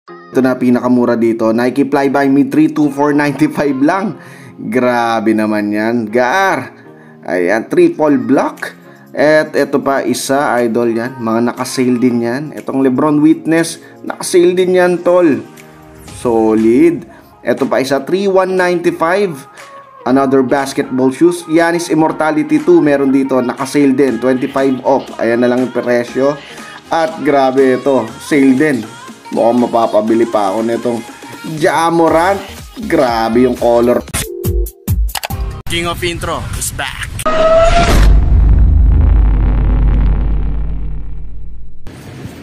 Ito na pinakamura dito. Nike Flyby Me 32495 lang. Grabe naman yan. Gar. Ayan, triple block. At ito pa isa, idol yan. Mga nakasale din yan. Itong Lebron Witness, nakasale din yan, tol. Solid. Ito pa isa, 3195. Another basketball shoes. Giannis Immortality 2, meron dito. Nakasale din, 25 off. Ayan na lang yung presyo. At grabe ito, sale din. Mukhang mapapabili pa ako nitong Ja Morant. Grabe yung color. King of Intro is back.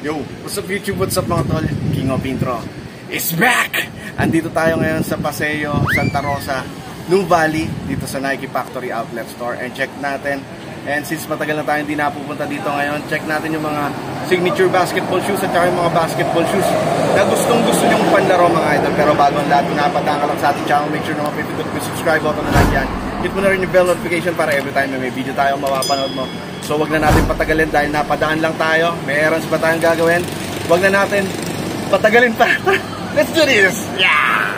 Yo, what's up YouTube? What's up mga tol? King of Intro is back! Andito tayo ngayon sa Paseo, Santa Rosa, New Valley, dito sa Nike Factory Outlet Store. And check natin, and since matagal na tayo hindi napupunta dito ngayon, check natin yung mga signature basketball shoes at saka yung mga basketball shoes na gustong gusto nyong panlaro mga idol. Pero bago ang lahat, pinapadaan ka lang sa ating channel, make sure na mapipindot mo yung subscribe button na lang yan. Hit mo na rin yung bell notification para every time na may video tayo mapapanood mo. So wag na natin patagalin dahil napadaan lang tayo. May errands pa tayong gagawin. Wag na natin patagalin pa. Let's do this! Yeah!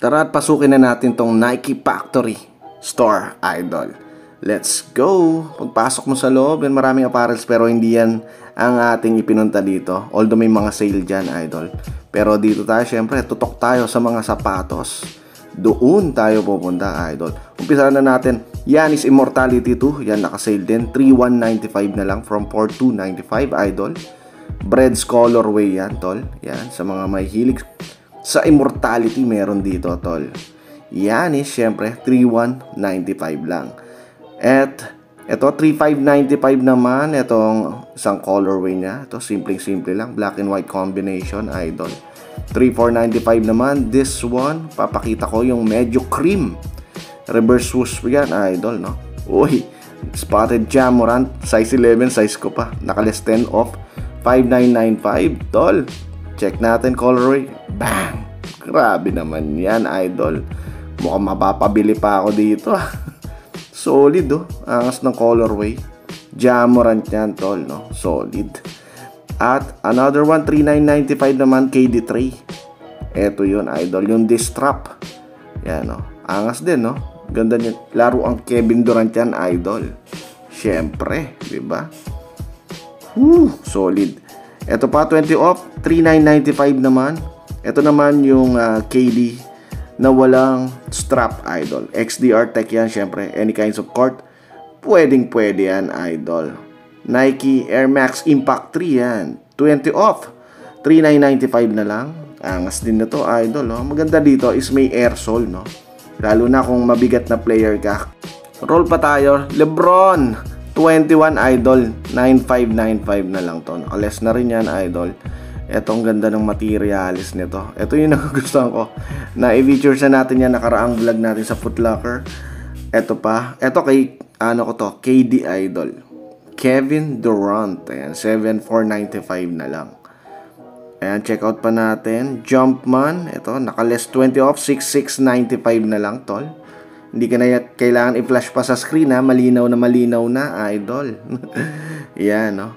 Tara at pasukin na natin tong Nike Factory Store, idol. Let's go! Pagpasok mo sa loob, yan maraming apparels pero hindi yan ang ating ipinunta dito. Although may mga sale dyan, idol. Pero dito tayo, syempre, tutok tayo sa mga sapatos. Doon tayo pupunta, idol. Umpisahan na natin. Giannis Immortality 2. Yan, nakasale din. 3,195 na lang from 4,295, idol. Breads colorway yan, tol. Yan, sa mga may hilig sa Immortality, meron dito, tol. Giannis, syempre, 3,195 lang. At ito, 3,595 naman. Itong isang colorway niya. Ito, simpleng-simple lang. Black and white combination, idol. 3,495 naman. This one, papakita ko yung medyo cream. Reverse swoosh yan, idol, no? Uy, spotted Ja Morant. Size 11, size ko pa. Naka-less 10 off. 5,995, tol. Check natin, colorway. Bang! Grabe naman yan, idol. Mukhang mapapabili pa ako dito, Solid, oh. Angas ng colorway. Ja Morant yan, tol, no? Solid. At another one, 3,995 naman, KD3. Eto yun, idol. Yung distrap. Yan, no? Angas din, no? Ganda niya. Laro ang Kevin Durant yan, idol. Siyempre, diba? Solid. Eto pa, 20 off. 3,995 naman. Eto naman yung KD na walang strap, idol. XDR Tech yan, syempre. Any kinds of court, pwedeng-pwede yan, idol. Nike Air Max Impact 3 yan. 20 off. 3,995 na lang. Angas din na to, idol, no? Maganda dito is may air sole, no? Lalo na kung mabigat na player ka. Roll pa tayo. Lebron 21, idol. 9,595 na lang to. Naka-less na rin yan, idol. Etong ganda ng materialis nito. Ito yung nagugustuhan ko. Na-i-feature sa natin yan nakaraang vlog natin sa Foot Locker. Ito pa. Ito kay, ano ko to, KD, idol. Kevin Durant. Ayan, 7,495 na lang. Ayan, check out pa natin. Jumpman. Ito, naka-less 20 off. 6,695 na lang, tol. Hindi ka na kailangan i-flash pa sa screen, ha. Malinaw na, idol. Yan, no.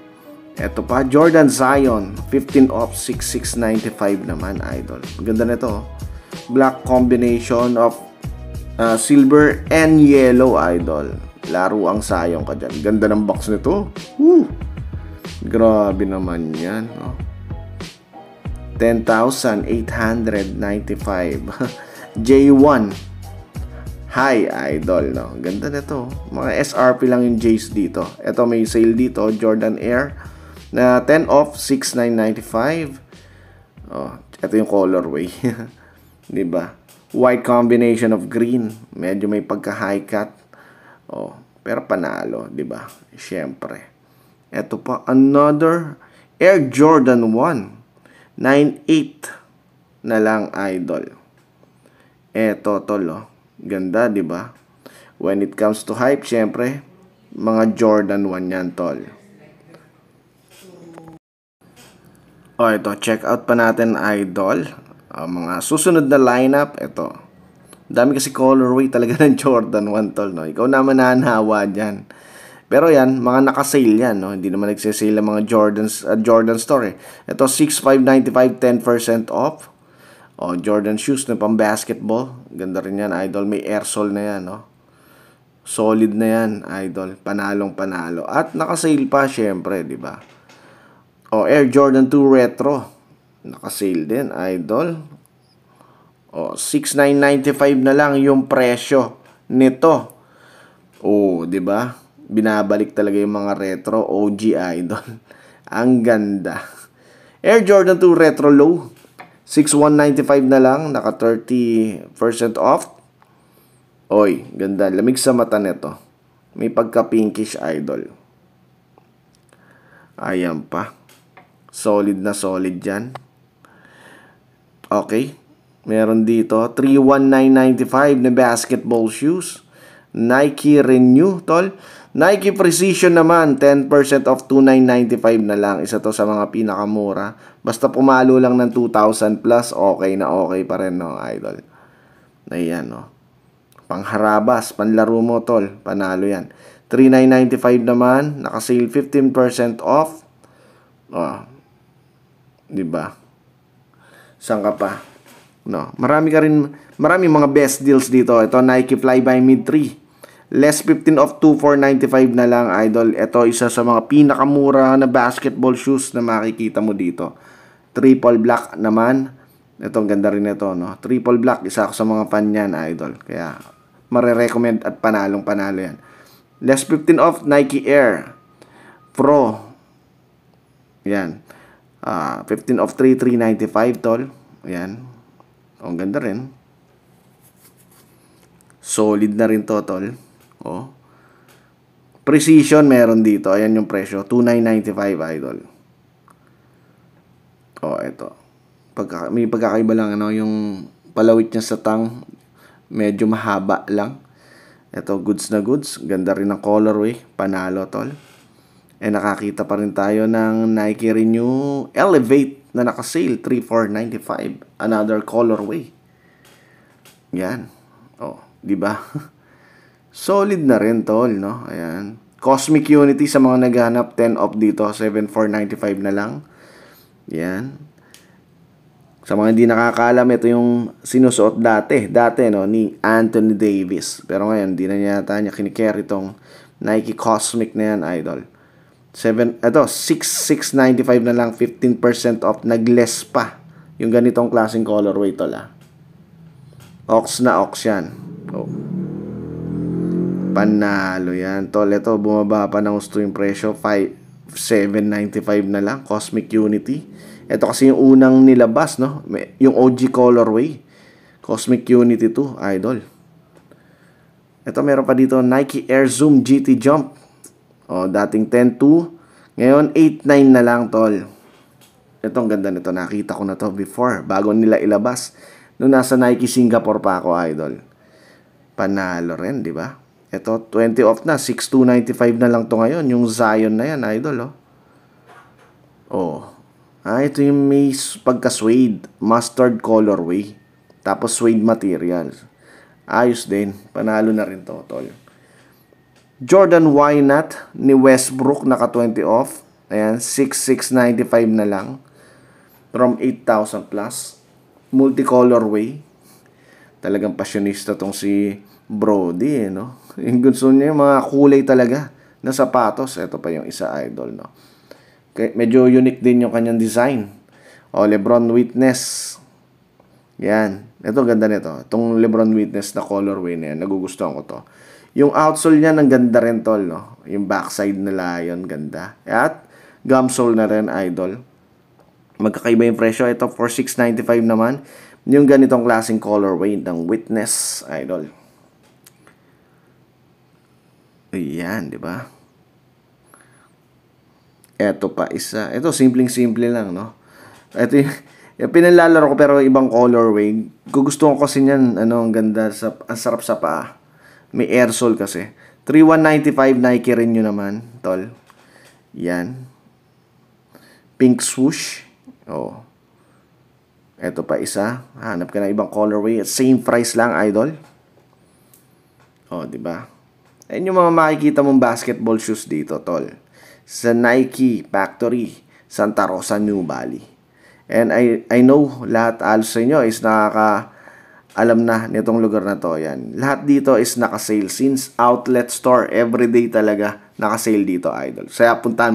Ito pa, Jordan Zion, 15 off, 6,695 naman, idol. Ganda na ito. Black combination of silver and yellow, idol. Laro ang Zion ka dyan. Ganda ng box nito. Grabe naman yan, no? 10,895. J1. Hi, idol, no? Ganda na ito. Mga SRP lang yung J's dito. Ito, may sale dito, Jordan Air na 10 off, 6,995. Oh, ito yung colorway. 'Di ba? White combination of green. Medyo may pagka-high cut. Oh, pero panalo, 'di ba? Siyempre. Ito pa, another Air Jordan 1. 9,800 na lang, idol. Eto, tol, oh. Ganda, 'di ba? When it comes to hype, siyempre, mga Jordan 1 yan, tol. Oh, ito, check out pa natin, idol. Mga susunod na lineup, ito. Dami kasi colorway talaga ng Jordan 1, tol, no? Ikaw na mananawa dyan. Pero yan, mga naka-sale yan, no? Hindi naman nagsisale ang mga Jordan Store eh. Ito, 6,595, 10% off. Oh, Jordan shoes na pang basketball. Ganda rin yan, idol. May air sole na yan, no? Solid na yan, idol. Panalong panalo. At naka-sale pa, syempre, di ba? Oh, Air Jordan 2 Retro. Naka-sale din, idol. Oh, 6,995 na lang yung presyo nito. Oh, di ba? Binabalik talaga yung mga retro OG idol. Ang ganda. Air Jordan 2 Retro Low. 6,195 na lang. Naka 30% off. Oy, ganda. Lamig sa mata nito. May pagka-pinkish idol. Ayan pa. Solid na solid yan. Okay. Meron dito. 3,1995 na basketball shoes. Nike Renew, tol. Nike Precision naman, 10% off, 2,995 na lang. Isa to sa mga pinakamura. Basta pumalo lang ng 2,000 plus, okay na okay pa rin, no, idol. Ayan, no. Pangharabas, panlaro mo, tol. Panalo yan. 3,995 naman. Nakasale 15% off. Oh. Diba? Saan ka pa? No. Marami mga best deals dito. Ito, Nike Flyby Mid 3. Less 15 off, 2,495 na lang, idol. Ito, isa sa mga pinakamura na basketball shoes na makikita mo dito. Triple black naman. Ito, ang ganda rin ito, no? Triple black, isa ako sa mga fan yan, idol. Kaya, marirecommend at panalo yan. Less 15 off, Nike Air Pro. Yan. 15 off, 3,395, tol. Yan. Ang ganda rin. Solid na rin to, tol. Oh. Precision meron dito. Ayan yung presyo. 2,995, idol. Oh, ito. May pagkakaiba lang, ano, yung palawit niya sa tang. Medyo mahaba lang. Ito, goods na goods. Ganda rin ng colorway. Panalo, tol. Nakakita pa rin tayo ng Nike Renew Elevate na naka-sale. 3,495. Another colorway. Yan. Oh, di ba? Solid na rin, tol, no? Ayan. Cosmic Unity sa mga naghahanap, 10 off dito, 7,495 na lang. Yan. Sa mga hindi nakakaalam, ito yung sinusuot dati, no, ni Anthony Davis. Pero ngayon, hindi na yata niya kinikerry itong Nike Cosmic na yan, idol. 6,695 na lang, 15% off, nag-less pa. Yung ganitong klaseng colorway, tol, Ox na ox yan. Oh. Panalo yan, tol. Ito, bumaba pa ng gusto yung presyo. 795 na lang. Cosmic Unity. Ito kasi yung unang nilabas, no? Yung OG colorway. Cosmic Unity 2, idol. Ito, meron pa dito Nike Air Zoom GT Jump. O, dating 10.2. Ngayon, 8.9 na lang, tol. Ito, ang ganda nito. Nakita ko na to before. Bago nila ilabas. Nung nasa Nike Singapore pa ako, idol. Panalo rin, di ba? Ito, 20 off na. 6,295 na lang to ngayon. Yung Zion na yan, idol, oh. Ito yung may pagka-suede. Mustard colorway. Tapos suede material. Ayos din. Panalo na rin to, tol. Jordan Why Not ni Westbrook, naka 20 off. Ayan, 6,695 na lang. From 8,000 plus. Multicolorway. Talagang passionista tong si Brody, no? Yung gusto niya yung mga kulay talaga na sapatos. Ito pa yung isa, idol, no? Okay, medyo unique din yung kanyang design. O, LeBron Witness. Yan. Ito, ganda nito. Itong LeBron Witness na colorway na yan, nagugustuhan ko to. Yung outsole niya, ang ganda rin, tol, no? Yung backside na lion, ganda. At gumsole na rin, idol. Magkakaiba yung presyo. Ito, 4,695 naman. Yung ganitong klaseng colorway ng Witness, idol. Ayan, di ba? Ito pa isa. Ito, simpleng-simple lang, no? Ito yung pinalalaro ko pero ibang colorway. Gugustuhan ko kasi niyan, ano, ang ganda, ang sarap sa paa. May air sole kasi. 3,195 Nike Renew naman, tol. Yan. Pink swoosh. Oh. Ito pa isa. Hanap ka na ibang colorway. Same price lang, idol. Oh, di ba? Ayun yung mga makikita mong basketball shoes dito, tol. Sa Nike Factory, Santa Rosa, New Valley. And I know lahat alos sa inyo is alam na nitong lugar na to. Yan. Lahat dito is naka-sale since outlet store. Everyday talaga naka-sale dito, idol. Kaya puntahan mo